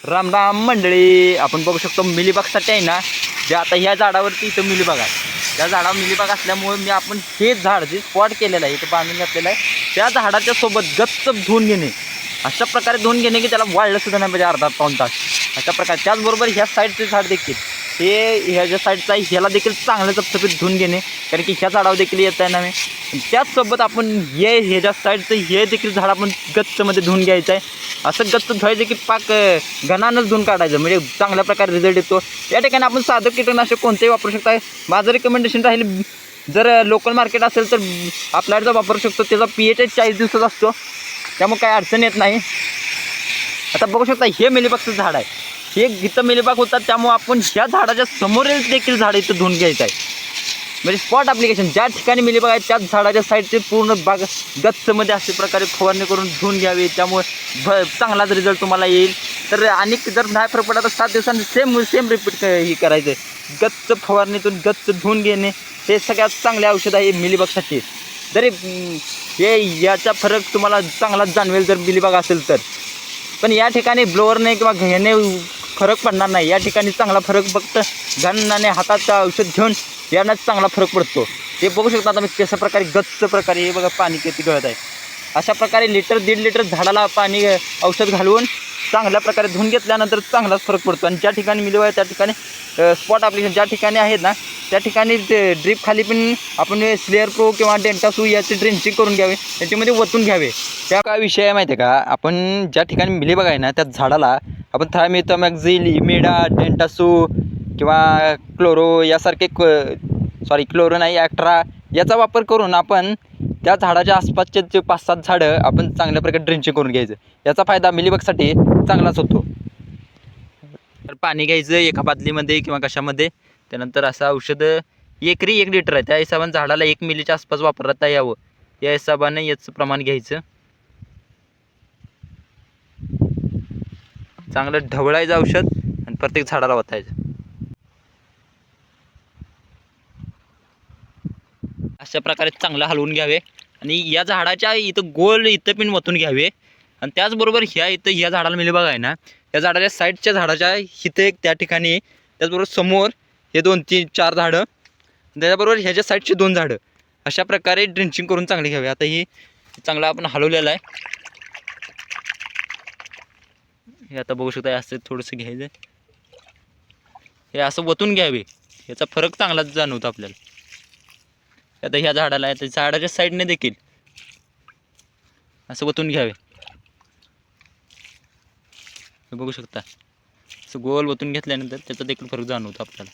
राम राम मंडळी, आपण बघू शकतो मिलीबागसाठी आहे ना, जे आता ह्या झाडावरती इथं मिलीबाग आहे. त्या झाडावर मिलीबाग असल्यामुळे आपण हे झाड जे स्पॉट केलेलं आहे, इथं बांधून घातलेलं आहे, त्या झाडाच्या सोबत गच्च धुवून घेणे, अशा प्रकारे धुवून घेणे की त्याला वाळलं सुद्धा नाही पाहिजे अर्धा पाऊण तास. अशा प्रकारे त्याचबरोबर ह्या साईडचे झाड देखील हे ह्याच्या साईडचा आहे, ह्याला देखील चांगलं चपचपीत धुवून घेणे, कारण की ह्या झाडावर देखील येत आहे ना. त्याचसोबत आपण ह्याच्या साईडचं हे देखील झाड आपण गच्चमध्ये धुवून घ्यायचं आहे. असं गच्च धुवायचं की पाक घणानंच धुवून काढायचं, म्हणजे चांगल्या प्रकारे रिझल्ट येतो. या ठिकाणी आपण साधं कीटकनाशक कोणतेही वापरू शकता. माझं रिकमेंडेशन राहील, जर लोकल मार्केट असेल तर आपल्याला वापरू शकतो. त्याचा pH 40 दिवसाचा असतो, त्यामुळे काही अडचण येत नाही. आता बघू शकता हे मिलीबागचं झाड आहे, हे इथं मिलीबाग होतात, त्यामुळे आपण ह्या झाडाच्या समोरील देखील झाड इथं धुवून घ्यायचं आहे. म्हणजे स्पॉट ॲप्लिकेशन ज्या ठिकाणी मिलीबाग आहे त्याच झाडाच्या साईडचे पूर्ण बाग गच्चमध्ये अशा प्रकारे फवारणी करून धुवून घ्यावी, त्यामुळे चांगलाच रिझल्ट तुम्हाला येईल. तर आणि जर नाही फरक पडला तर 7 दिवसांनी सेम रिपीट ही करायचं. गच्च फवारणीतून गच्च धुवून घेणे हे सगळ्यात चांगले औषध आहे मिलीबागसाठी. जरी हे याचा फरक तुम्हाला चांगलाच जाणवेल जर मिलीबाग असेल तर. पण या ठिकाणी ब्लोअरने किंवा ह्याने फरक पडणार नाही. या ठिकाणी चांगला फरक फक्त घालण्याने हातात औषध घेऊन यानंच चांगला फरक पडतो. ते बघू शकता आता मी कशा प्रकारे गच्च प्रकारे हे बघा पाणी किती गळत आहे. अशा प्रकारे 1-1.5 लिटर झाडाला पाणी औषध घालून चांगल्या प्रकारे धुवून घेतल्यानंतर चांगलाच फरक पडतो. आणि ज्या ठिकाणी मिलीबाग आहे त्या ठिकाणी स्पॉट ॲप्लिकेशन ज्या ठिकाणी आहेत ना त्या ठिकाणी ड्रीप खाली पण आपण स्लेअर प्रो किंवा डेंटासू याचे ड्रेंचिंग करून घ्यावे, त्याच्यामध्ये वतून घ्यावे. त्या काय विषय आहे माहिती आहे का, आपण ज्या ठिकाणी मिलीबाग आहे ना त्या झाडाला आपण थायमेथामॅक्झिल, इमिडा, डेंटासू किंवा क्लोरो यासारखे क्लोरो नाही ॲक्ट्रा याचा वापर करून आपण त्या झाडाच्या आसपासचे जे 5-7 झाडं आपण चांगल्या प्रकारे ड्रेंचिंग करून घ्यायचं. याचा फायदा मिलीबागसाठी चांगलाच होतो. तर पाणी घ्यायचं एका बादलीमध्ये किंवा कशामध्ये, त्यानंतर असं औषध एकरी 1 लिटर आहे, त्या हिशोबाने झाडाला 1 मिलीच्या आसपास वापरता यावं या हिशोबाने याचं प्रमाण घ्यायचं. चांगलं ढवळायचं औषध आणि प्रत्येक झाडाला ओतायचं. अशा प्रकारे चांगलं हलवून घ्यावे आणि या झाडाच्या इथं गोल इथं पण वतून घ्यावे. आणि त्याचबरोबर ह्या झाडाला मिलीबाग आहे ना, या झाडाच्या साईडच्या झाडाच्या इथं एक त्या ठिकाणी, त्याचबरोबर समोर हे 2-3-4 झाडं, त्याच्याबरोबर ह्याच्या साईडची 2 झाडं अशा प्रकारे ड्रेंचिंग करून चांगली घ्यावी. आता ही चांगलं आपण हलवलेलं आहे. हे आता बघू शकता असं थोडंसं घ्यायचं, हे असं वतून घ्यावे, याचा फरक चांगलाच जाणवतो आपल्याला. आता ह्या झाडाला आहे झाडाच्या साईडने देखील असं वतून घ्यावे. हे बघू शकता असं गोल वतून घेतल्यानंतर त्याचा देखील फरक जाणवतो आपल्याला.